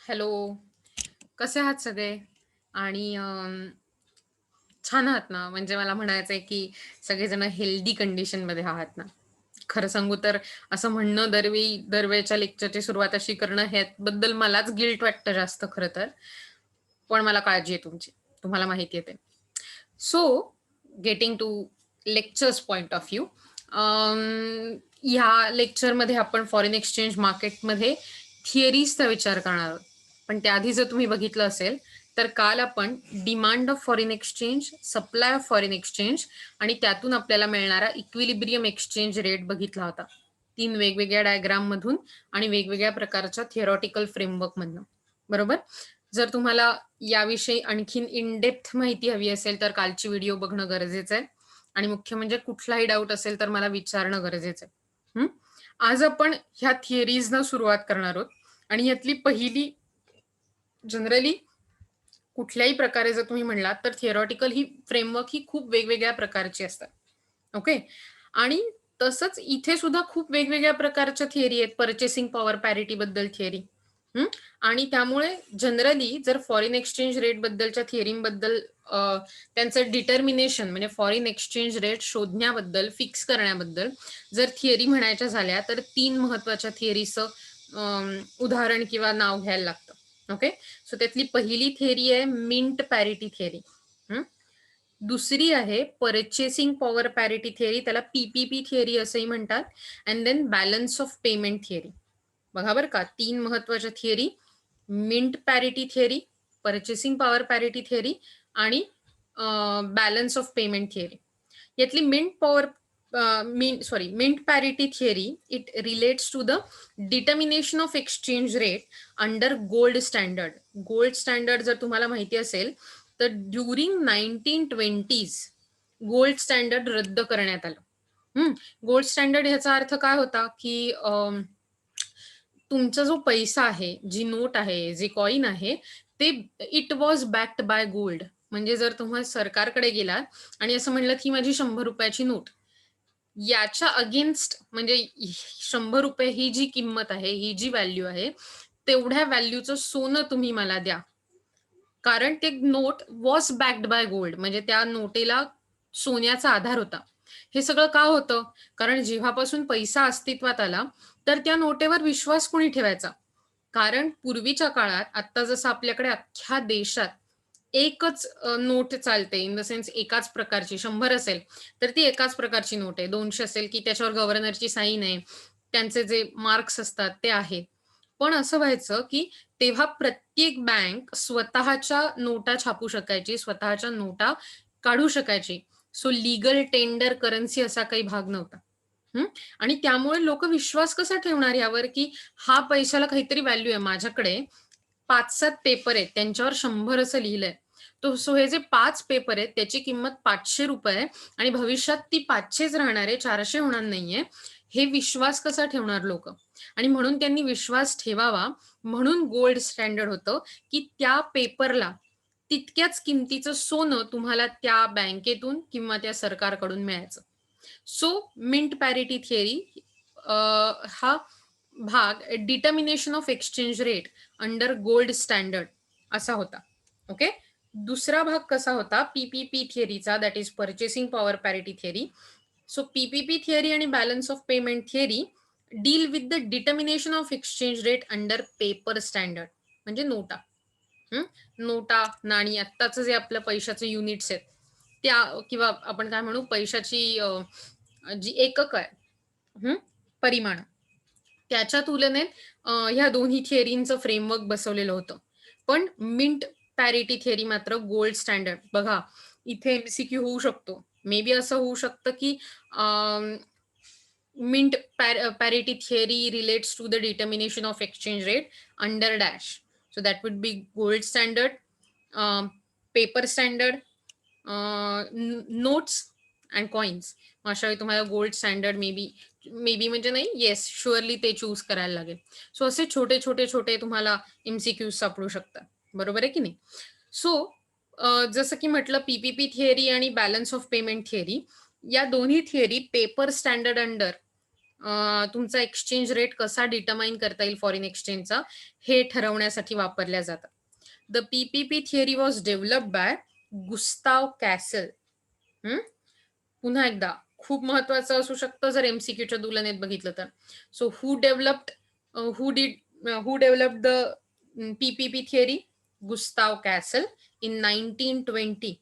Hello, कसे आहात सगळे? आणि छान आहात ना? म्हणजे मला म्हणायचंय की सगळेजण हेल्दी कंडिशनमध्ये आहात ना? खरं सांगू तर असं म्हणणं दरवेळच्या लेक्चरची सुरुवात अशी करणं ह्याबद्दल मलाच गिल्ट वाटतं जास्त खरं तर. पण मला काळजी आहे तुमची. तुम्हाला माहिती आहे ते. So getting to lectures point of view. ह्या लेक्चरमध्ये आपण फॉरेन एक्सचेंज मार्केटमध्ये थिअरीजचा विचार करणार आहोत. पण त्याआधी जर तुम्ही बघितलं असेल, तर काल आपण demand of foreign exchange, supply of foreign exchange आणि त्यातून आपल्याला मिळणारा इक्विलिब्रियम एक्सचेंज रेट बघितला होता. 3 वेगवेगळ्या डायग्राममधून आणि वेगवेगळ्या प्रकारच्या थिअरॉटिकल फ्रेमवर्कमधनं. बरोबर? जर तुम्हाला याविषयी आणखीन इन डेप्थ माहिती हवी असेल, तर कालची व्हिडिओ बघणं गरजेचं आहे. आणि मुख्य म्हणजे कुठलाही डाऊट असेल, तर मला विचारणं गरजेचं आहे. आज आपण ह्या थिअरीजना सुरुवात करणार आहोत आणि यातली पहिली जनरली कुठल्याही प्रकारे जर तुम्ही म्हणलात, तर थिअरॉटिकल ही फ्रेमवर्क ही खूप वेगवेगळ्या प्रकारची असतात. ओके. आणि तसंच इथे सुद्धा खूप वेगवेगळ्या प्रकारच्या थिअरी आहेत. पर्चेसिंग पॉवर पॅरिटीबद्दल थिअरी. आणि त्यामुळे जनरली जर फॉरेन एक्सचेंज रेटबद्दलच्या थिअरीबद्दल त्यांचं डिटर्मिनेशन म्हणजे फॉरेन एक्सचेंज रेट शोधण्याबद्दल, फिक्स करण्याबद्दल जर थिअरी म्हणायच्या झाल्या, तर 3 महत्त्वाच्या थिअरीचं उदाहरण किंवा नाव घ्यायला लागतं. ओके. सो त्यातली पहिली थिअरी आहे मिंट पॅरिटी थिअरी. दुसरी आहे पर्चेसिंग पॉवर पॅरिटी थिअरी, त्याला पीपीपी थिअरी असंही म्हणतात. And then balance of payment theory. बघा बरं का, 3 महत्त्वाच्या theory: mint parity theory, purchasing power parity theory आणि बॅलन्स ऑफ पेमेंट थिअरी. यातली mint parity theory it relates to the determination of exchange rate under gold standard. Gold standard जर तुम्हाला माहिती असेल, तर ड्युरिंग 1920s गोल्ड स्टँडर्ड रद्द करण्यात आलं. गोल्ड स्टँडर्ड ह्याचा अर्थ काय होता, की तुमचा जो पैसा आहे, जी नोट आहे, जे कॉइन आहे, ते it was backed by gold. म्हणजे जर तुम्ही सरकारकडे गेलात आणि असं म्हणलं, ही माझी ₹100 नोट. याच्या अगेन्स्ट म्हणजे ₹100 ही जी किंमत आहे, ही जी व्हॅल्यू आहे, तेवढ्या व्हॅल्यूचं सोनं तुम्ही मला द्या. कारण ते note was backed by gold, म्हणजे त्या नोटेला सोन्याचा आधार होता. हे सगळं का होतं? कारण जेव्हापासून पैसा अस्तित्वात आला, तर त्या नोटेवर विश्वास कोणी ठेवायचा? कारण पूर्वीच्या काळात आत्ता जसं आपल्याकडे अख्ख्या देशात एकच नोट चालते, इन द सेन्स एकाच प्रकारची. 100 असेल, तर ती एकाच प्रकारची नोट आहे. 200 असेल, की त्याच्यावर गव्हर्नरची साईन आहे. त्यांचे जे मार्क्स असतात ते आहेत. पण असं व्हायचं, की तेव्हा प्रत्येक बँक स्वतःच्या नोटा छापू शकायची, स्वतःच्या नोटा काढू शकायची. सो लीगल टेंडर करन्सी असा काही भाग नव्हता. हं. आणि त्यामुळे लोकं विश्वास कसा ठेवणार यावर, की हा पैशाला काहीतरी व्हॅल्यू आहे. माझ्याकडे 5-7 पेपर आहेत, त्यांच्यावर 100 असं लिहिलंय. सो हे जे 5 पेपर आहेत, त्याची किंमत ₹500 आहे आणि भविष्यात ती 500च राहणार आहे, 400 होणार नाहीये. हे विश्वास कसा ठेवणार लोकं? आणि म्हणून त्यांनी विश्वास ठेवावा, म्हणून गोल्ड स्टँडर्ड होतं, की त्या पेपरला तितक्याच किमतीचं सोनं तुम्हाला त्या बँकेतून किंवा त्या सरकारकडून मिळायचं. सो मिंट पॅरिटी थिअरी हा भाग determination of exchange rate under gold standard असा होता. ओके. दुसरा भाग कसा होता पीपीपी थिअरीचा, that is purchasing power parity theory. So PPP theory आणि balance of payment theory deal with the determination of exchange rate under paper standard, म्हणजे नोटा. नोटा, नाणी, आत्ताचं जे आपल्या पैशाचे युनिट्स आहेत, त्या किंवा आपण काय म्हणू पैशाची जी एकक आहे, परिमाण, त्याच्या तुलनेत ह्या दोन्ही थिअरींचं फ्रेमवर्क बसवलेलं होतं. पण मिंट पॅरिटी थिअरी मात्र गोल्ड स्टँडर्ड. बघा, इथे एम-सी-क्यू होऊ शकतो. मे बी असं होऊ शकतं, की mint parity theory relates to the determination of exchange rate under dash. So that would be gold standard, paper standard, notes and coins. मग अशावेळी तुम्हाला गोल्ड स्टँडर्ड मे बी म्हणजे नाही, येस शुअरली ते चूज करायला लागेल. सो असे छोटे छोटे छोटे तुम्हाला एमसीक्यूज सापडू शकतात. बरोबर आहे की नाही? सो जसं की म्हटलं पीपीपी थिअरी आणि बॅलन्स ऑफ पेमेंट थिअरी, या दोन्ही थिअरी पेपर स्टँडर्ड अंडर तुमचा एक्सचेंज रेट कसा डिटरमाइन करता येईल फॉरेन एक्सचेंजचा, हे ठरवण्यासाठी वापरल्या जातात. The PPP theory was developed by Gustav Cassel. पुन्हा एकदा खूप महत्वाचं असू शकतं जर एमसीक्यूच्या तुलनेत बघितलं तर. So who developed the PPP theory? Gustav castle in 1920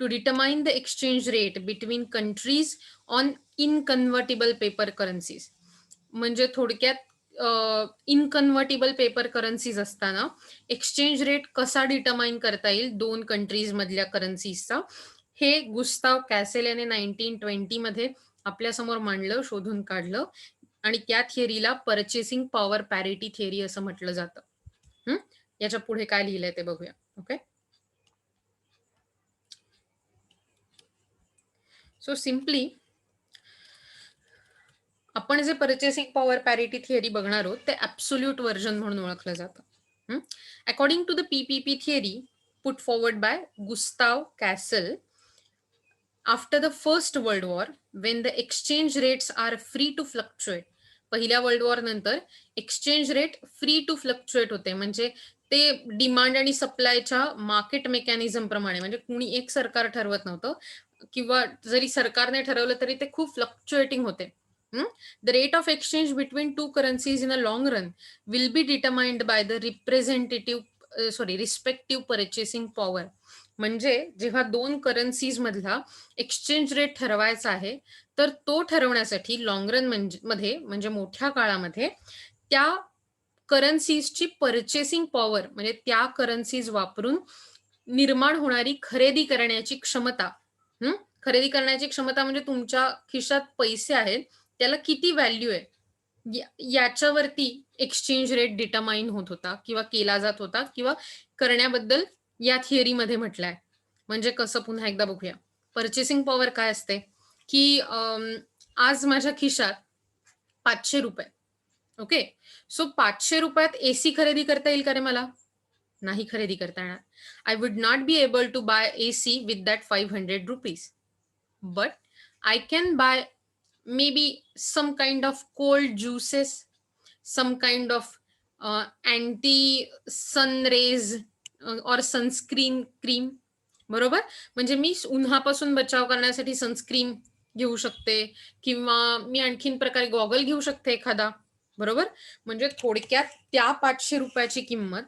to determine the exchange rate between countries on inconvertible paper currencies. म्हणजे थोडक्यात इनकन्व्हर्टिबल पेपर करन्सीज असताना एक्सचेंज रेट कसा डिटरमाइन करता येईल दोन कंट्रीज मधल्या करन्सीजचा, हे गुस्ताव कॅसेल याने 1920 मध्ये आपल्या समोर मांडलं, शोधून काढलं. आणि त्या थिअरीला पर्चेसिंग पॉवर पॅरिटी थिअरी असं म्हटलं जातं. याच्या पुढे काय लिहिलंय ते बघूया. ओके, सो सिम्पली आपण जे पर्चेसिंग पॉवर पॅरिटी थिअरी बघणार आहोत ते ॲब्सोल्यूट व्हर्जन म्हणून ओळखलं जातं. According to the PPP theory put forward by Gustav Cassel, after the first world war when the exchange rates are free to fluctuate, पहिल्या world war नंतर exchange rate free to fluctuate होते, म्हणजे ते demand आणि सप्लायच्या market mechanism प्रमाणे, म्हणजे कुणी एक सरकार ठरवत नव्हतं, किंवा जरी सरकारने ठरवलं तरी ते खूप फ्लक्च्युएटिंग होते. The rate of exchange between two currencies in a long run will be determined by the respective purchasing power. म्हणजे जेव्हा दोन करन्सीज मधला एक्सचेंज रेट ठरवायचा आहे, तर तो ठरवण्यासाठी लॉंग रन मध्ये म्हणजे मोठ्या काळामध्ये त्या करन्सीजची पर्चेसिंग पॉवर, म्हणजे त्या करन्सीज वापरून निर्माण होणारी खरेदी करण्याची क्षमता, खरेदी करण्याची क्षमता म्हणजे तुमच्या खिशात पैसे आहेत त्याला किती व्हॅल्यू आहे, याच्यावरती एक्सचेंज रेट डिटरमाइन होत होता किंवा केला जात होता किंवा करण्याबद्दल या थिअरीमध्ये म्हटलंय. म्हणजे कसं, पुन्हा एकदा बघूया. पर्चेसिंग पॉवर काय असते, की आज माझ्या खिशात 500 रुपये. ओके, सो 500 रुपयात एसी खरेदी करता येईल का रे मला? नाही खरेदी करता येणार. I would not be able to buy AC with that 500 rupees. But I can buy maybe some kind of cold juices, some kind of anti sun rays or sunscreen cream. बरोबर, म्हणजे मी उन्हापासून बचाव करण्यासाठी सनस्क्रीन घेऊ शकते, किंवा मी आणखीन प्रकारे गॉगल घेऊ शकते एखादा. बरोबर, म्हणजे थोडक्यात त्या 500 रुपयाची किंमत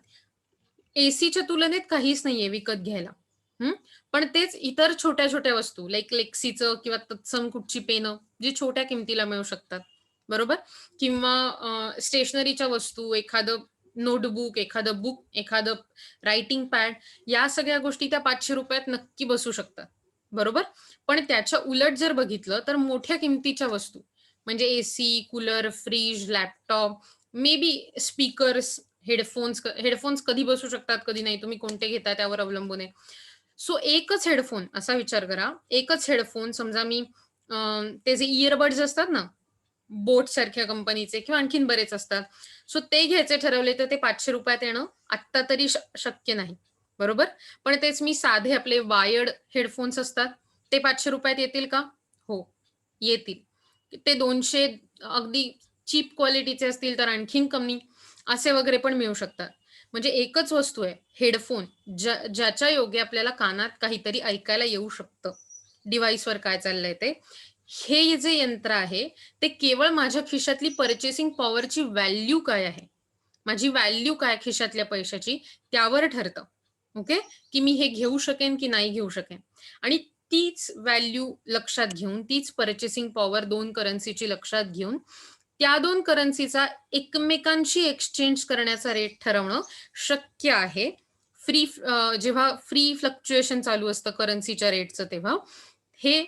एसीच्या तुलनेत काहीच नाहीये विकत घ्यायला. पण तेच इतर छोट्या छोट्या वस्तू लाईक लेक्सीचं किंवा तत्सम कुठची पेनं जी छोट्या किमतीला मिळू शकतात. बरोबर, किंवा स्टेशनरीच्या वस्तू, एखादं नोटबुक, एखादं बुक, एखादं रायटिंग पॅड, या सगळ्या गोष्टी त्या 500 रुपयात नक्की बसू शकतात. बरोबर, पण त्याच्या उलट जर बघितलं तर मोठ्या किमतीच्या वस्तू म्हणजे AC, cooler, fridge, laptop, maybe speakers, headphones कधी बसू शकतात कधी नाही, तुम्ही कोणते घेता त्यावर अवलंबून आहे. सो एकच हेडफोन, असा विचार करा, एकच हेडफोन समजा मी ते जे इयरबड्स असतात ना, बोट सारख्या कंपनीचे किंवा आणखीन बरेच असतात, सो ते घ्यायचे ठरवले तर ते 500 रुपयात येणं आत्ता तरी शक्य नाही. बरोबर, पण तेच मी साधे आपले वायर्ड हेडफोन्स असतात ते 500 रुपयात येतील का? हो, येतील. ते 200 अगदी चीप क्वालिटीचे असतील तर आणखीन कमी असे वगैरे पण मिळू शकतात. म्हणजे एकच वस्तू आहे हेडफोन, ज्याच्या योगे आपल्याला कानात काहीतरी ऐकायला येऊ शकतं, डिव्हाइसवर काय चाललंय ते. हे जे यंत्र आहे ते केवळ माझ्या खिशातली पर्चेसिंग पॉवरची व्हॅल्यू काय आहे, माझी व्हॅल्यू काय खिशातल्या पैशाची, त्यावर ठरतं. ओके, की मी हे घेऊ शकेन की नाही घेऊ शकेन. आणि तीच व्हॅल्यू लक्षात घेऊन, तीच पर्चेसिंग पॉवर दोन करन्सीची लक्षात घेऊन, त्या दोन करन्सीचा एकमेकांशी एक्सचेंज करण्याचा रेट ठरवणं शक्य आहे. जेव्हा फ्री फ्लक्च्युएशन चालू असतं करन्सीच्या रेटचं, तेव्हा हे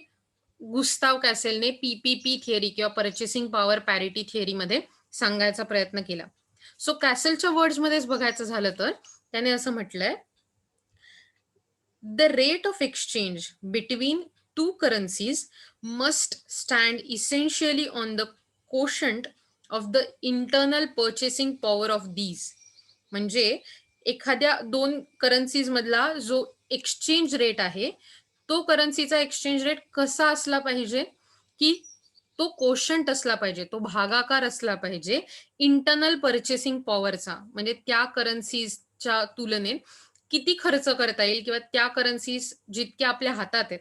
गुस्ताव कॅसेलने पीपीपी थिअरी किंवा पर्चेसिंग पॉवर पॅरिटी थिअरीमध्ये सांगायचा प्रयत्न केला. सो कॅसेलच्या वर्ड्समध्येच बघायचं झालं तर त्याने असं म्हटलंय, the rate of exchange between two currencies must stand essentially on the quotient of the internal purchasing power of these. म्हणजे एखाद्या दोन करन्सीज मधला जो एक्सचेंज रेट आहे, तो करन्सीचा एक्सचेंज रेट कसा असला पाहिजे, की तो कोशंट असला पाहिजे, तो भागाकार असला पाहिजे इंटरनल पर्चेसिंग पॉवरचा. म्हणजे त्या करन्सीजच्या तुलनेत किती खर्च करता येईल किंवा त्या करन्सीज जितक्या आपल्या हातात आहेत,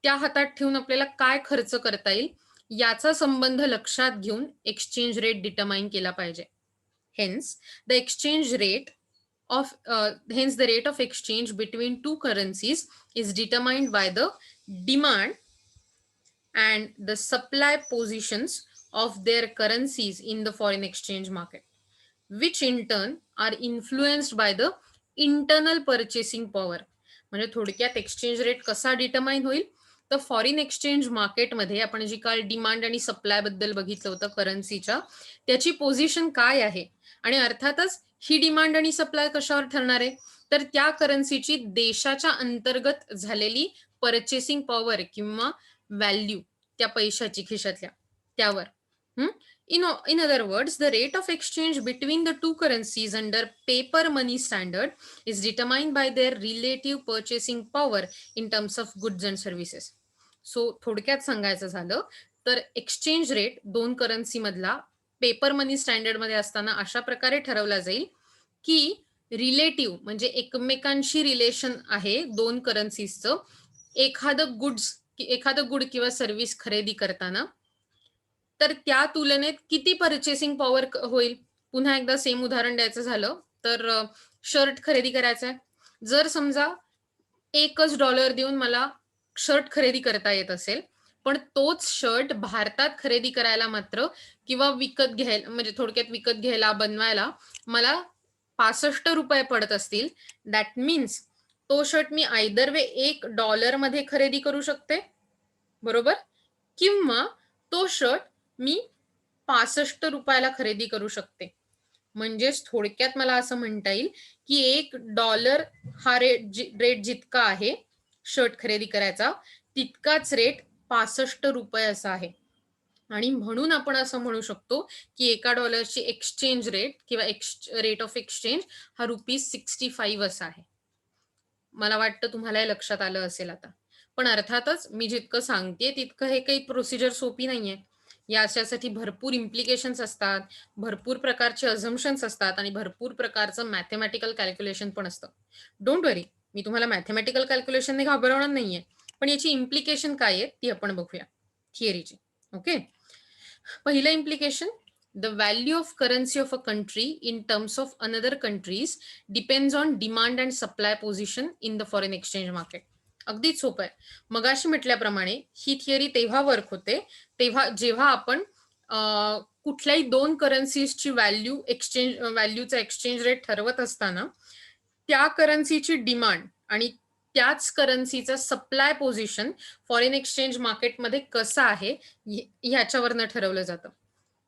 त्या हातात ठेवून आपल्याला काय खर्च करता येईल, याचा संबंध लक्षात घेऊन एक्सचेंज रेट डिटरमाइन केला पाहिजे. Hence the exchange rate hence the rate of exchange between two currencies is determined by the demand and the supply positions of their currencies in the foreign exchange market, which in turn are influenced by the internal purchasing power. म्हणजे थोडक्यात exchange rate कसा determine होईल, तर foreign exchange मार्केटमध्ये आपण जी काल demand आणि supply बद्दल बघितलं होतं करन्सीच्या, त्याची पोझिशन काय आहे आणि अर्थातच ही डिमांड आणि सप्लाय कशावर ठरणार आहे, तर त्या करन्सीची देशाच्या अंतर्गत झालेली पर्चेसिंग पॉवर किंवा व्हॅल्यू त्या पैशाची खिशातल्या त्यावर. In other words, the rate of exchange between the two currencies under paper money standard is determined by their relative purchasing power in terms of goods and services. So थोडक्यात सांगायचं झालं तर exchange rate दोन currency मधला paper मनी standard मध्ये असताना अशा प्रकारे ठरवला जाईल की रिलेटिव्ह म्हणजे एकमेकांशी रिलेशन आहे दोन करन्सीजचं. एखादं गुड किंवा सर्व्हिस खरेदी करताना तर त्या तुलनेत किती पर्चेसिंग पॉवर होईल. पुन्हा एकदा सेम उदाहरण द्यायचं झालं तर शर्ट खरेदी करायचा आहे. जर समजा $1 देऊन मला शर्ट खरेदी करता येत असेल, पण तोच शर्ट भारतात खरेदी करायला मात्र किंवा विकत घ्यायला म्हणजे थोडक्यात विकत घ्यायला, बनवायला मला ₹65 पडत असतील, दॅट मीन्स तो शर्ट मी आयदर वे $1 मध्ये खरेदी करू शकते, बरोबर? किंवा तो शर्ट मी ₹65 खरेदी करू शकते. म्हणजेच थोडक्यात मला असं म्हणता येईल की $1 हा रेट जितका आहे शर्ट खरेदी करायचा, तितकाच रेट ₹65 असा आहे. आणि म्हणून आपण असं म्हणू शकतो की एका डॉलरची एक्सचेंज रेट किंवा रेट ऑफ एक्सचेंज हा ₹65 असा आहे. मला वाटतं तुम्हाला हे लक्षात आलं असेल आता. पण अर्थातच मी जितकं सांगतेय तितकं हे काही प्रोसिजर सोपी नाहीये. या अशासाठी भरपूर इम्प्लिकेशन्स असतात, भरपूर प्रकारचे अझम्पशन्स असतात आणि भरपूर प्रकारचं मॅथेमॅटिकल कॅल्क्युलेशन पण असतं. डोंट वरी, मी तुम्हाला मॅथेमॅटिकल कॅल्क्युलेशनने घाबरवणार नाहीये. पण याची इम्प्लिकेशन काय आहे ती आपण बघूया थिअरीची. ओके. पहिलं implication, the value of currency of a country in terms of another countries depends on demand and supply position in the foreign exchange market. अगदीच सोपं आहे. मगाशी म्हटल्याप्रमाणे ही थिअरी तेव्हा वर्क होते तेव्हा जेव्हा आपण कुठल्याही दोन करन्सीजची व्हॅल्यूचा एक्सचेंज रेट ठरवत असताना त्या करन्सीची डिमांड आणि त्याच करन्सीचा सप्लाय पोझिशन फॉरेन एक्सचेंज मार्केटमध्ये कसा आहे ह्याच्यावरनं ठरवलं जातं.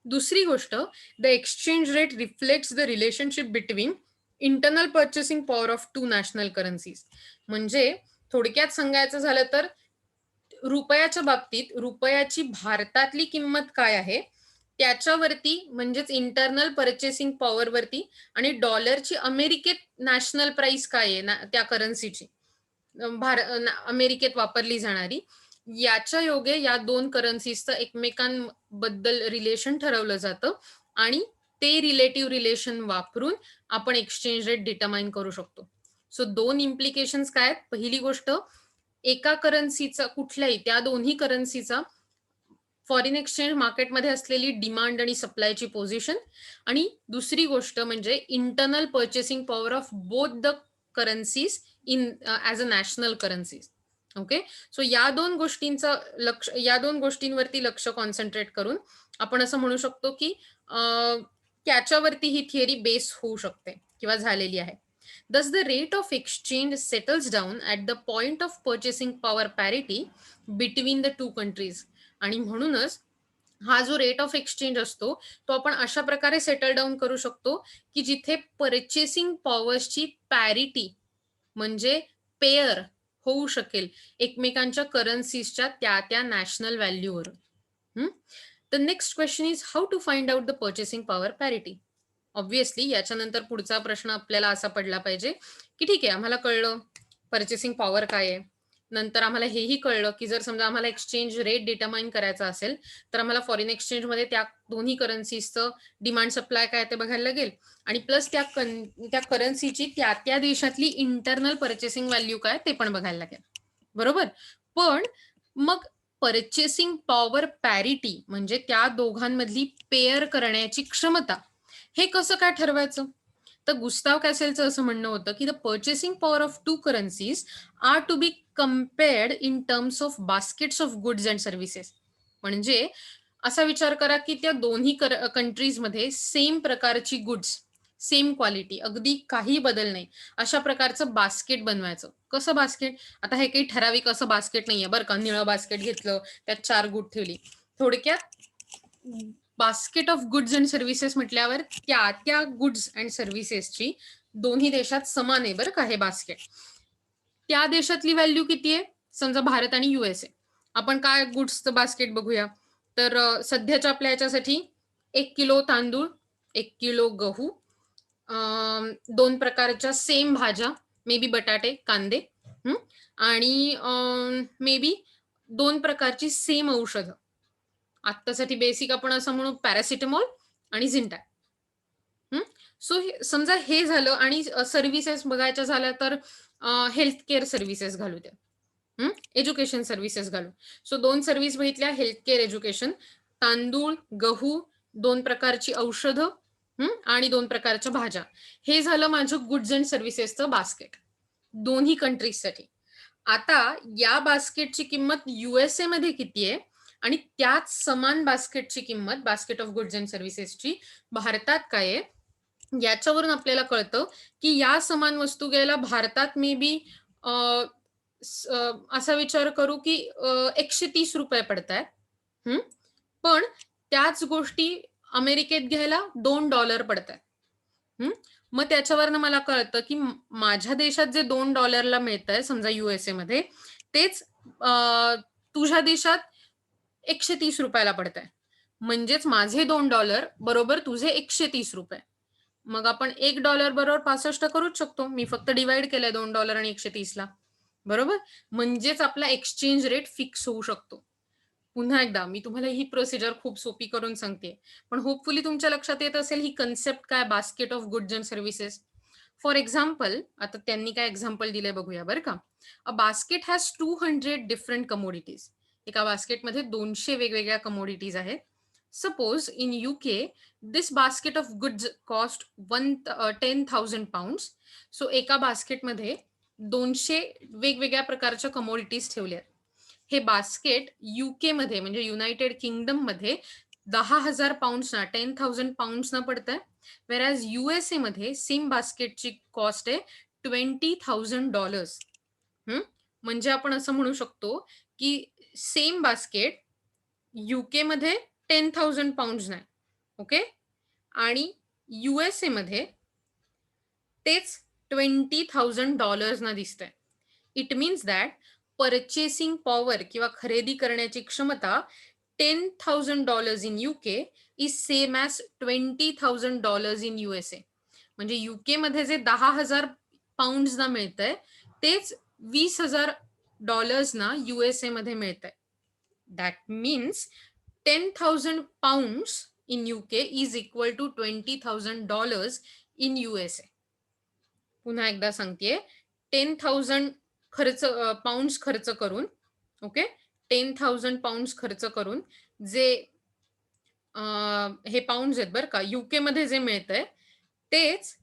दुसरी गोष्ट, the exchange rate reflects the relationship between internal purchasing power of two national currencies. म्हणजे थोडक्यात सांगायचं झालं तर रुपयाच्या बाबतीत रुपयाची भारतातली किंमत काय आहे त्याच्यावरती म्हणजेच इंटरनल पर्चेसिंग पॉवरवरती आणि डॉलरची अमेरिकेत नॅशनल प्राइस काय आहे त्या करन्सीची अमेरिकेत वापरली जाणारी, याच्या योगे या दोन करन्सीजचं एकमेकांबद्दल रिलेशन ठरवलं जातं आणि ते रिलेटिव्ह रिलेशन वापरून आपण एक्सचेंज रेट डिटरमाइन करू शकतो. सो दोन इम्प्लिकेशन्स काय आहेत. पहिली गोष्ट, एका करन्सीचा कुठल्याही त्या दोन्ही करन्सीचा फॉरेन एक्सचेंज मार्केटमध्ये असलेली डिमांड आणि सप्लायची पोझिशन आणि दुसरी गोष्ट म्हणजे internal purchasing power of both the currencies in as a national currencies. Okay. So या दोन गोष्टींवरती लक्ष कॉन्सन्ट्रेट करून आपण असं म्हणू शकतो की त्याच्यावरती ही थिअरी बेस होऊ शकते किंवा झालेली आहे. Thus, the rate of exchange settles down at the point of purchasing power parity between the two countries. आणि म्हणूनच हा जो रेट ऑफ एक्सचेंज असतो तो आपण अशा प्रकारे सेटल डाऊन करू शकतो की जिथे पर्चेसिंग पॉवरची पॅरिटी म्हणजे पेअर होऊ शकेल एकमेकांच्या करन्सीजच्या त्या नॅशनल व्हॅल्यूवरून. The next question is how to find out the purchasing power parity. Obviously याच्यानंतर पुढचा प्रश्न आपल्याला असा पडला पाहिजे की ठीक आहे, आम्हाला कळलं पर्चेसिंग पॉवर काय आहे, नंतर आम्हाला हेही कळलं, की जर समजा आम्हाला एक्सचेंज रेट डिटरमाइन करायचा असेल, तर आम्हाला फॉरेन एक्सचेंजमध्ये त्या दोन्ही करन्सीजचं डिमांड सप्लाय काय ते बघायला लागेल आणि प्लस त्या करन्सीची त्या देशातली इंटरनल पर्चेसिंग व्हॅल्यू काय ते पण बघायला लागेल. बरोबर? पण मग पर्चेसिंग पॉवर पॅरिटी म्हणजे त्या दोघांमधली पेअर करण्याची क्षमता, हे कसं काय ठरवायचं? तर गुस्ताव कॅसेलचं असं म्हणणं होतं, की the purchasing power of two currencies are to be compared in terms of baskets of goods and services. म्हणजे असा विचार करा, की त्या दोन्ही कंट्रीजमध्ये सेम प्रकारची गुड्स, सेम क्वालिटी, अगदी काही बदल नाही. अशा प्रकारचं बास्केट बनवायचं. कसं बास्केट? आता हे काही ठराविक असं बास्केट नाहीये बरं का. निळं बास्केट घेतलं, त्यात 4 गुड ठेवली. थोडक्यात basket of goods and services म्हटल्यावर त्या गुड्स अँड सर्व्हिसेसची दोन्ही देशात समान आहे बरं का हे बास्केट. त्या देशातली व्हॅल्यू किती आहे? समजा भारत आणि यूएसए. आपण काय गुड्सचं बास्केट बघूया. तर सध्याच्या आपल्या ह्याच्यासाठी 1 किलो तांदूळ, 1 किलो गहू, 2 प्रकारच्या सेम भाज्या, मे बी बटाटे, कांदे हं, आणि मे बी 2 प्रकारची सेम औषधं. आत्तासाठी बेसिक आपण असं म्हणू पॅरासिटामॉल आणि झिंटा. सो समजा हे झालं आणि सर्व्हिसेस बघायच्या झाल्या तर हेल्थ केअर सर्व्हिसेस घालू द्या. एज्युकेशन सर्व्हिसेस घालू. सो 2 सर्व्हिस बघितल्या हेल्थ केअर, एज्युकेशन. तांदूळ, गहू, 2 प्रकारची औषधं आणि 2 प्रकारच्या भाज्या. हे झालं माझं गुड्स अँड सर्व्हिसेसचं बास्केट. दोन्ही कंट्रीजसाठी. आता या बास्केटची किंमत यूएसए मध्ये किती आहे आणि त्याच समान बास्केटची किंमत, बास्केट ऑफ गुड्स अँड सर्व्हिसेसची भारतात काय आहे? याच्यावरून आपल्याला कळतं, की या समान वस्तू घ्यायला भारतात मे बी असा विचार करू, की ₹130 पडतायत. हं. पण त्याच गोष्टी अमेरिकेत घ्यायला $2 पडतायत. हं. मग त्याच्यावरनं मला कळतं, की माझ्या देशात जे $2 ला मिळतंय समजा यूएसए मध्ये, तेच तुझ्या देशात ₹130 ला पडतंय. म्हणजेच माझे $2 बरोबर तुझे ₹130. मग आपण $1 बरोबर 65 करूच शकतो. मी फक्त डिव्हाईड केलंय $2 आणि 130ला. बरोबर? म्हणजेच आपला एक्सचेंज रेट फिक्स होऊ शकतो. पुन्हा एकदा मी तुम्हाला ही प्रोसिजर खूप सोपी करून सांगतेय. पण होपफुली तुमच्या लक्षात येत असेल ही कन्सेप्ट काय basket of goods and services. For example आता त्यांनी काय एक्झाम्पल दिलंय बघूया बरं का. A basket has 200 different commodities. एका बास्केटमध्ये 200 वेगवेगळ्या कमोडिटीज आहेत. Suppose in UK this basket of goods cost 10,000 pounds. So एका बास्केटमध्ये 200 वेगवेगळ्या प्रकारच्या कमोडिटीज ठेवल्यात. हे बास्केट यूके मध्ये म्हणजे युनायटेड किंगडम मध्ये 10,000 पाउंड्सना, 10,000 पाउंड्सना पडतंय. वेरॅज यूएसए मध्ये सेम बास्केटची कॉस्ट आहे $20,000. म्हणजे आपण असं म्हणू शकतो की सेम बास्केट यूके मध्ये 10,000 पाउंड्स नाही. ओके. आणि यूएसए मध्ये तेच $20,000 ना दिसतंय. It means that purchasing power किंवा खरेदी करण्याची क्षमता $10,000 in UK is same as $20,000 in USA. म्हणजे यूके मध्ये जे 10,000 पाउंड्सना मिळतंय तेच $20,000 ना यूएसए मध्ये मिळतंय. That means 10,000 pounds in UK is equal to $20,000 in USA. पुन्हा एकदा सांगतेय 10,000 पाउंड्स खर्च करून, ओके, 10,000 पाउंड्स खर्च करून जे हे पाउंड्स आहेत बरं का, यूके मध्ये जे मिळतंय तेच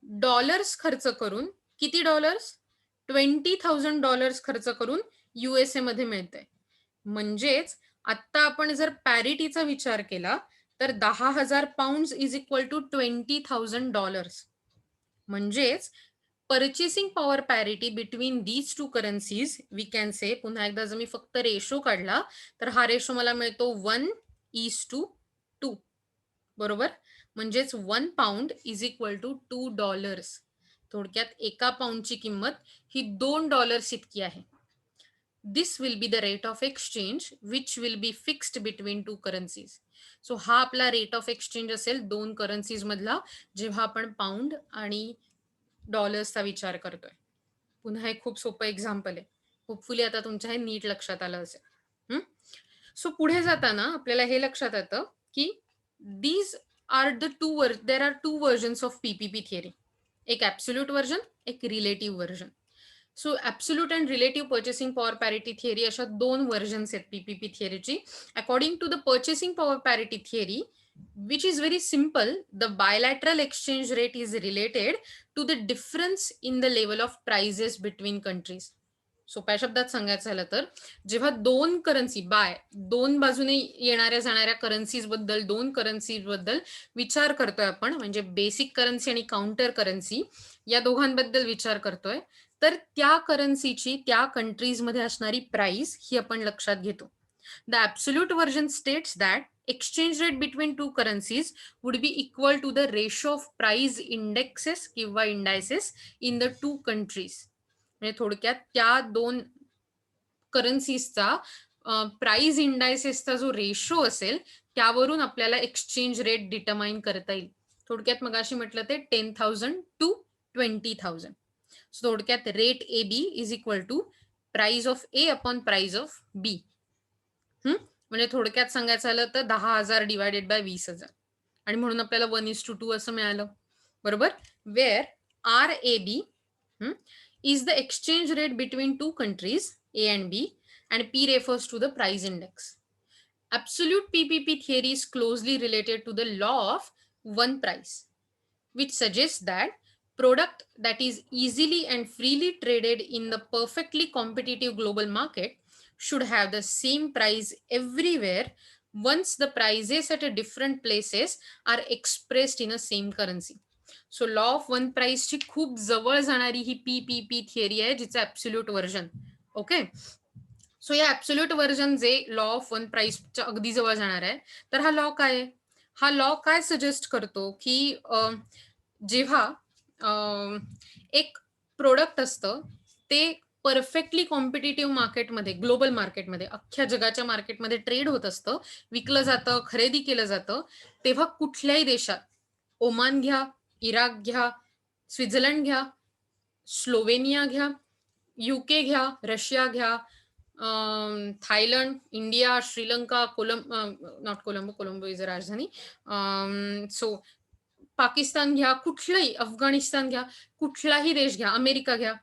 डॉलर्स खर्च करून, किती डॉलर्स? $20,000 खर्च करून यूएसए मध्ये मिळतंय. म्हणजेच आता आपण जर पॅरिटीचा विचार केला तर 10,000 पाउंड्स इज इक्वल टू $20,000. म्हणजेच purchasing power parity between these two currencies we can say, पुन्हा एकदा जर मी फक्त रेशो काढला तर हा रेशो मला मिळतो 1:2. बरोबर? म्हणजेच 1 पाउंड इज इक्वल टू $2. थोडक्यात एका पाउंडची किंमत ही $2 इतकी आहे. This will be the rate of exchange which will be fixed between two currencies. So हा आपला रेट ऑफ एक्सचेंज असेल दोन करन्सीज मधला, जेव्हा आपण पाऊंड आणि डॉलर्सचा विचार करतोय. पुन्हा एक खूप सोपं एक्झाम्पल आहे. होपफुली आता तुमच्या हे नीट लक्षात आलं असेल. सो पुढे जाताना आपल्याला हे लक्षात येतं, की these are the there are two versions of PPP theory. एक ॲब्सोल्यूट व्हर्जन, एक relative version. So absolute and relative purchasing power parity theory अशा 2 व्हर्जन्स आहेत पीपीपी थिअरीची. According to the purchasing power parity theory, which is very simple, the bilateral exchange rate is related to the difference in the level of prices between countries. सोप्या शब्दात सांगायचं झालं तर जेव्हा दोन करन्सी दोन बाजूने येणाऱ्या जाणाऱ्या दोन करन्सीज बद्दल विचार करतोय आपण, म्हणजे बेसिक करन्सी आणि काउंटर करन्सी या दोघांबद्दल विचार करतोय, तर त्या करन्सीची त्या कंट्रीजमध्ये असणारी प्राइस ही आपण लक्षात घेतो. The absolute version states that exchange rate between two currencies would be equal to the ratio of price indexes किंवा indices in the two countries. म्हणजे थोडक्यात त्या दोन करन्सीजचा प्राइस इंडायसेसचा जो रेशो असेल त्यावरून आपल्याला एक्सचेंज रेट डिटरमाइन करता येईल. थोडक्यात मगाशी म्हटलं ते 10,000 to 20,000. थोडक्यात rate A B is equal to price of A upon price of B. म्हणजे थोडक्यात सांगायचं झालं तर 10,000 डिवायडेड बाय 20,000 आणि म्हणून आपल्याला 1:2 असं मिळालं. बरोबर. Where are A B is the exchange rate between two countries A and B, and P refers to the price index. Absolute PPP theory is closely related to the law of one price, which suggests that product that is easily and freely traded in the perfectly competitive global market should have the same price everywhere once the prices at a different places are expressed in a same currency. So law of one price ची खूप जवळ जाणारी ही PPP theory आहे, जिचं absolute version. Okay. So या absolute version जे law of one प्राइसच्या अगदी जवळ जाणार आहे, तर हा लॉ काय आहे? हा लॉ काय सजेस्ट करतो की जेव्हा एक प्रोडक्ट असतं ते परफेक्टली कॉम्पिटिटिव्ह मार्केटमध्ये, ग्लोबल मार्केटमध्ये, अख्ख्या जगाच्या मार्केटमध्ये ट्रेड होत असतं, विकलं जातं, खरेदी केलं जातं, तेव्हा कुठल्याही देशात, ओमान घ्या, इराक घ्या, स्वित्झर्लंड घ्या, स्लोवेनिया घ्या, युके घ्या, रशिया घ्या, Thailand, India, Sri Lanka, Colombo is a राजधानी, सो पाकिस्तान घ्या, कुठलाही, अफगाणिस्तान घ्या, कुठलाही देश घ्या, अमेरिका घ्या,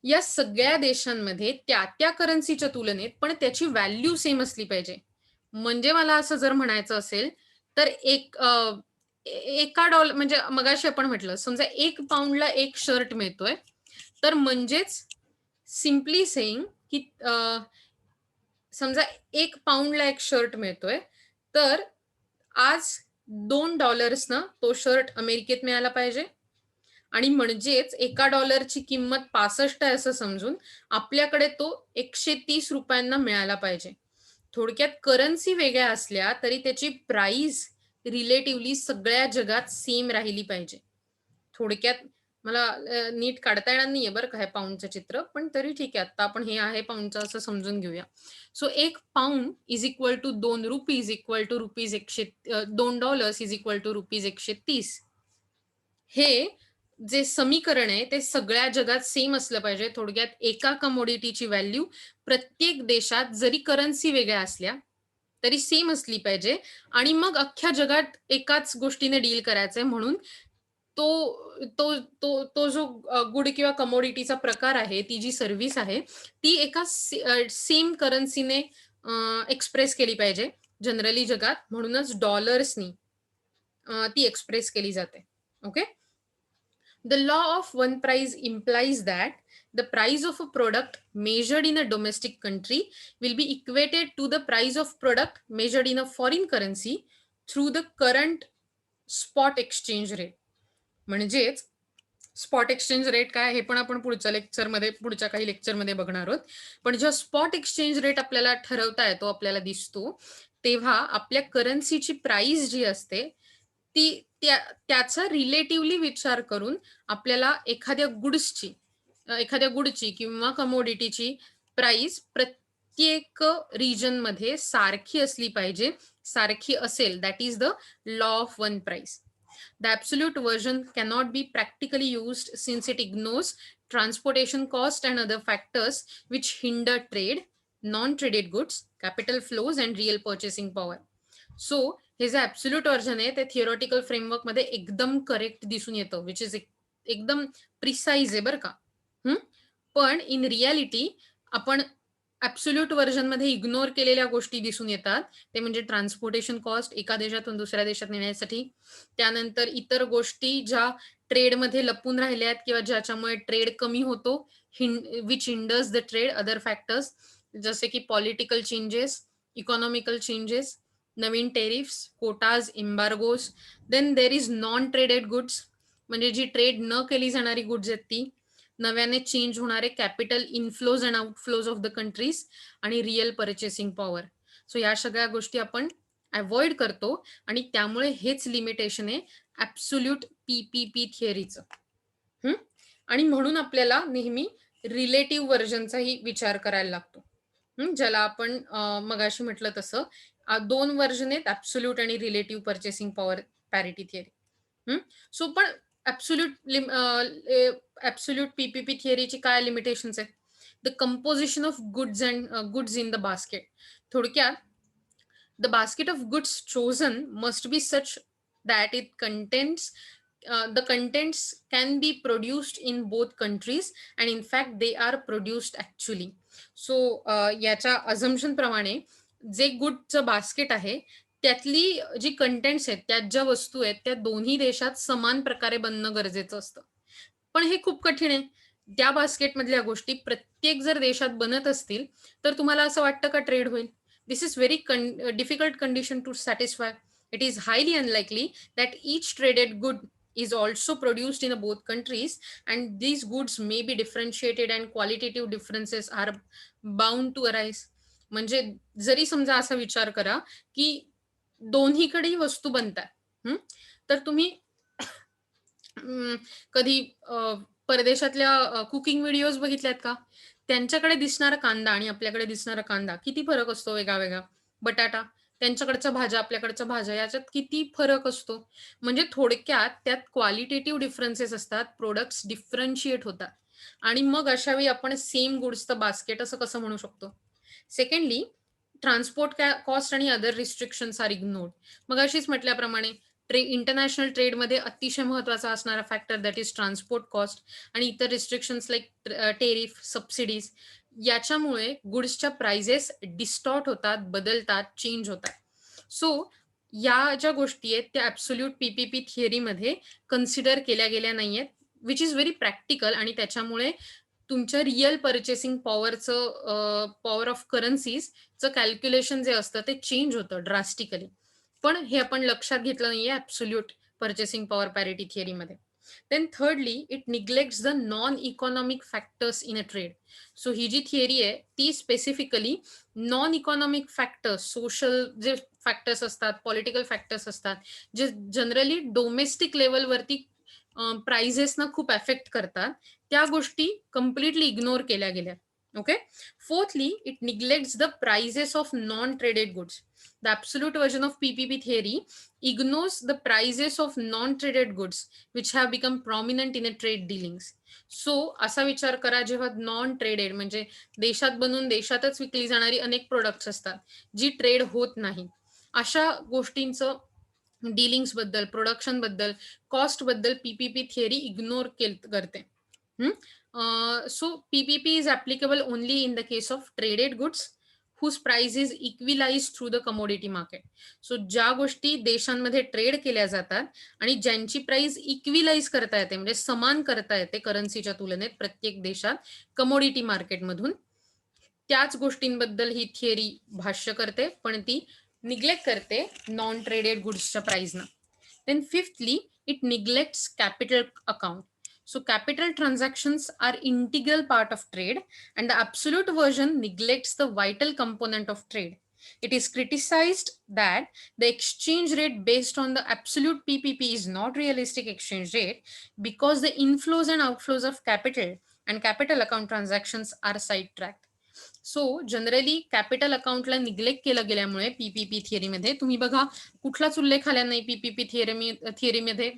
या सगळ्या देशांमध्ये त्या त्या करन्सीच्या तुलनेत पण त्याची व्हॅल्यू सेम असली पाहिजे. म्हणजे मला असं जर म्हणायचं असेल तर एका डॉलर, म्हणजे मगाशी आपण म्हटलं, समजा 1 पाऊंडला 1 शर्ट मिळतोय, तर म्हणजेच सिम्पली सेइंग की समजा 1 पाऊंडला 1 शर्ट मिळतोय, तर आज $2 तो शर्ट अमेरिकेत मिळाला पाहिजे, आणि म्हणजेच एका डॉलरची किंमत 65 आहे असं समजून आपल्याकडे तो ₹130 मिळाला पाहिजे. थोडक्यात करन्सी वेगळ्या असल्या तरी त्याची प्राइस रिलेटिव्हली सगळ्या जगात सेम राहिली पाहिजे. थोडक्यात मला नीट काढता येणार नाहीये बरं का हे पाऊंडचं चित्र, पण तरी ठीक आहे. आता आपण हे आहे पाऊंडचं असं समजून घेऊया. So 1 pound is equal to ₹2 equal to $2 is equal to ₹130. हे जे समीकरण आहे ते सगळ्या जगात सेम असलं पाहिजे. थोडक्यात एका कमोडिटीची व्हॅल्यू प्रत्येक देशात जरी करन्सी वेगळ्या असल्या तरी सेम असली पाहिजे, आणि मग अख्ख्या जगात एकाच गोष्टीने डील करायचंय. म्हणून तो तो तो तो जो गुड किंवा कमोडिटीचा प्रकार आहे, ती जी सर्व्हिस आहे, ती एका सेम करन्सीने एक्सप्रेस केली पाहिजे जनरली जगात. म्हणूनच डॉलर्सनी ती एक्सप्रेस केली जाते. Okay. The law of one price implies that the price of a product measured in a domestic country will be equated to the price of product measured in a foreign currency through the current spot exchange rate. म्हणजेच spot exchange rate काय हे पण आपण पुढच्या काही लेक्चरमध्ये बघणार आहोत. पण जेव्हा स्पॉट एक्सचेंज रेट आपल्याला ठरवता येतो, आपल्याला दिसतो, तेव्हा आपल्या करन्सीची प्राइस जी असते ती त्याचा रिलेटिव्हली विचार करून आपल्याला एखाद्या गुडची किंवा कमोडिटीची प्राइस प्रत्येक रिजनमध्ये सारखी असली पाहिजे. सारखी असेल, that is the law of one price. The absolute version cannot be practically used since it ignores transportation cost and other factors which hinder trade, non-traded goods, capital flows and real purchasing power. So हे जे absolute version आहे ते theoretical फ्रेमवर्कमध्ये एकदम correct दिसून येतं, which is एकदम precise आहे बरं का. पण इन रियालिटी आपण ॲब्सोल्यूट व्हर्जनमध्ये इग्नोर केलेल्या गोष्टी दिसून येतात. ते म्हणजे ट्रान्सपोर्टेशन कॉस्ट एका देशातून दुसऱ्या देशात नेण्यासाठी. त्यानंतर इतर गोष्टी ज्या ट्रेडमध्ये लपून राहिल्यात किंवा ज्याच्यामुळे ट्रेड कमी होतो, which hinders the trade, other factors जसे की पॉलिटिकल चेंजेस, इकॉनॉमिकल चेंजेस, नवीन tariffs, quotas, embargoes. Then there is non traded goods, म्हणजे जी ट्रेड न केली जाणारी गुड्स आहेत ती, नव्याने चेंज होणारे capital inflows and outflows of the countries आणि रिअल परचेसिंग पॉवर. सो या सगळ्या गोष्टी आपण अवॉइड करतो आणि त्यामुळे हेच लिमिटेशन आहे ॲब्सोल्यूट पीपीपी थिअरीचं. आणि म्हणून आपल्याला नेहमी रिलेटिव्ह व्हर्जनचाही विचार करायला लागतो. ज्याला आपण मगाशी म्हटलं तसं दोन व्हर्जन आहेत, ॲब्सोल्यूट आणि relative purchasing power parity theory. So पण ॲब्सोल्यूट पीपीपी थिअरीची काय लिमिटेशन्स आहेत? The composition of goods in the basket. थोडक्यात, the basket of goods chosen must be such that it contains the contents can be produced in both countries and in fact they are produced actually. So याच्या assumption प्रमाणे जे गुडचं basket आहे त्यातली जी contents आहेत, त्यात ज्या वस्तू आहेत त्या दोन्ही देशात समान प्रकारे बनणं गरजेचं असतं. पण हे खूप कठीण आहे. त्या बास्केटमधल्या गोष्टी प्रत्येक जर देशात बनत असतील तर तुम्हाला असं वाटतं का ट्रेड होईल? This is very difficult condition to satisfy. It is highly unlikely that each traded good is also produced in both countries and these goods may be differentiated and qualitative differences are bound to arise. म्हणजे जरी समजा असा विचार करा की दोन्हीकडे वस्तू बनतात, तर तुम्ही कधी परदेशातल्या कुकिंग व्हिडिओज बघितल्यात का? त्यांच्याकडे दिसणारा कांदा आणि आपल्याकडे दिसणारा कांदा किती फरक असतो वेगळा वेगळा. बटाटा, त्यांच्याकडच्या भाज्या आपल्याकडच्या भाज्या याच्यात किती फरक असतो. म्हणजे थोडक्यात त्यात क्वालिटेटिव्ह डिफरन्सेस असतात, प्रोडक्ट्स डिफरन्शिएट होतात आणि मग अशा वेळी आपण सेम गुड्सचं बास्केट असं कसं म्हणू शकतो. सेकंडली, ट्रान्सपोर्ट कॉस्ट आणि अदर रिस्ट्रिक्शन्स आर इग्नोर्ड. मग अशीच म्हटल्याप्रमाणे इंटरनॅशनल ट्रेडमध्ये अतिशय महत्वाचा असणारा factor that is transport cost आणि इतर रिस्ट्रिक्शन्स लाईक टेरिफ, सबसिडीज याच्यामुळे गुड्सच्या प्राइजेस डिस्टॉर्ट होतात, बदलतात, चेंज होतात. सो या ज्या गोष्टी आहेत त्या ॲब्सोल्यूट पीपीपी थिअरीमध्ये कन्सिडर केल्या गेल्या नाहीयेत, विच इज व्हेरी प्रॅक्टिकल आणि त्याच्यामुळे तुमच्या रिअल परचेसिंग पॉवर ऑफ करन्सीजचं कॅल्क्युलेशन जे असतं ते चेंज होतं ड्रास्टिकली. पण हे आपण लक्षात घेतलं नाहीये ॲब्सोल्यूट परचेसिंग पॉवर पॅरिटी थिअरीमध्ये. Then thirdly, it neglects the non economic factors in a trade. So ही जी थिअरी आहे ती specifically non economic factors, social जे फॅक्टर्स असतात, पॉलिटिकल फॅक्टर्स असतात, जे जनरली डोमेस्टिक लेवलवरती प्राइजेसना खूप अफेक्ट करतात, त्या गोष्टी कम्प्लिटली इग्नोर केल्या गेल्या. Okay. Fourthly, it neglects the prices of non-traded goods. The absolute version of PPP theory ignores the prices of non-traded goods which have become prominent in a trade dealings. So असा विचार करा, जेव्हा non traded म्हणजे देशात बनवून देशातच विकली जाणारी अनेक प्रोडक्ट्स असतात जी ट्रेड होत नाही, अशा गोष्टींचं डीलिंग्स बद्दल, प्रोडक्शन बद्दल, कॉस्ट बद्दल पीपीपी थिअरी इग्नोर करते. So PPP is applicable only in the case of traded goods whose price is equalized through the commodity market. So ज्या गोष्टी देशांमध्ये ट्रेड केल्या जातात आणि ज्यांची प्राइस इक्विलाइज करता येते म्हणजे समान करता येते करन्सीच्या तुलनेत प्रत्येक देशात कमोडिटी मार्केटमधून, त्याच गोष्टींबद्दल ही थिअरी भाष्य करते, पण ती निग्लेक्ट करते नॉन ट्रेडेड गुड्सच्या प्राइसना. Then fifthly, it neglects capital account. So capital transactions are integral part of trade and the absolute version neglects the vital component of trade. It is criticized that the exchange rate based on the absolute PPP is not realistic exchange rate because the inflows and outflows of capital and capital account transactions are sidetracked. So generally capital अकाउंटला neglect केलं गेल्यामुळे PPP थिअरीमध्ये तुम्ही बघा कुठलाच उल्लेख आला नाही PPP थिअरीमध्ये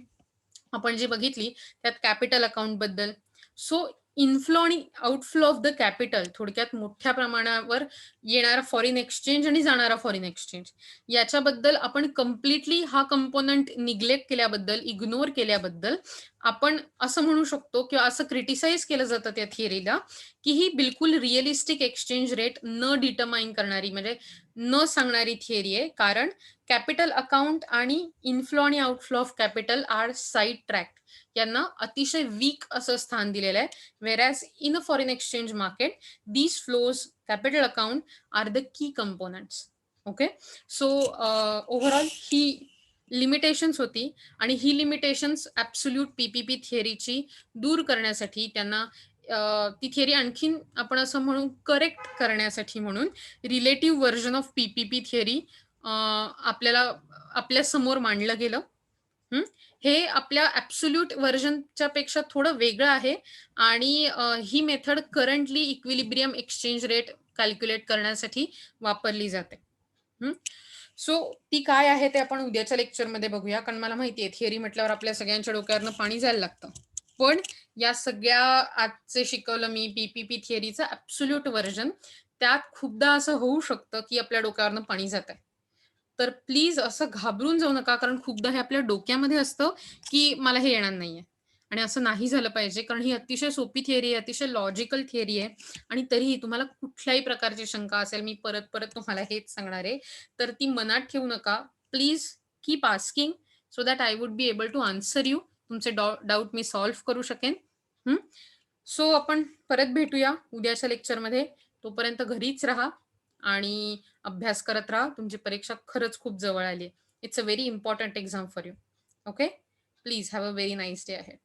आपण जी बघितली त्यात कॅपिटल अकाउंट बद्दल. सो इन्फ्लो आणि आउटफ्लो ऑफ द कॅपिटल थोडक्यात मोठ्या प्रमाणावर येणारा फॉरेन एक्सचेंज आणि जाणारा फॉरेन एक्सचेंज याच्याबद्दल आपण कम्प्लिटली हा कंपोनंट निग्लेक्ट केल्याबद्दल, इग्नोर केल्याबद्दल आपण असं म्हणू शकतो किंवा असं क्रिटिसाइज केलं जातं त्या थिअरीला, की ही बिलकुल रिअलिस्टिक एक्सचेंज रेट न डिटरमाइन करणारी म्हणजे न सांगणारी थिअरी आहे. कारण कॅपिटल अकाउंट आणि इन्फ्लो आणि outflow of capital are side track यांना अतिशय वीक असं स्थान दिलेलं आहे. Whereas in a foreign exchange market these flows capital account are the key components. Okay. So overall ही लिमिटेशन्स होती आणि ही लिमिटेशन्स ॲब्सोल्यूट पीपीपी थिअरीची दूर करण्यासाठी त्यांना ती थिअरी आणखीन आपण असं म्हणू करेक्ट करण्यासाठी म्हणून relative version of PPP theory आपल्याला आपल्या समोर मांडलं गेलं. हे आपल्या ॲब्सोल्यूट व्हर्जनच्या पेक्षा थोडं वेगळं आहे आणि ही method currently equilibrium exchange rate calculate करण्यासाठी वापरली जाते. सो ती काय आहे ते आपण उद्याच्या लेक्चरमध्ये बघूया. कारण मला माहिती आहे थिअरी म्हटल्यावर आपल्या सगळ्यांच्या डोक्यावरनं पाणी जायला लागतं. पण या सगळ्या आजचे शिकवलं मी पीपीपी थिअरीचं ॲब्सोल्यूट व्हर्जन. त्यात खूपदा असं होऊ शकतं, की आपल्या डोक्यावरनं पाणी जातंय. तर प्लीज असं घाबरून जाऊ नका. कारण खूपदा हे आपल्या डोक्यामध्ये असतं, की मला हे येणार नाहीये आणि असं नाही झालं पाहिजे. कारण ही अतिशय सोपी थिअरी आहे, अतिशय लॉजिकल थिअरी आहे आणि तरीही तुम्हाला कुठल्याही प्रकारची शंका असेल, मी परत तुम्हाला हेच सांगणार आहे. तर ती मनात ठेवू नका. Please keep asking so that I would be able to answer you. तुमचे डाउट मी सॉल्व्ह करू शकेन. सो आपण परत भेटूया उद्याच्या लेक्चरमध्ये. तोपर्यंत घरीच राहा आणि अभ्यास करत राहा. तुमची परीक्षा खरंच खूप जवळ आली आहे. It's a very important exam for you. Okay. Please have a very nice day ahead.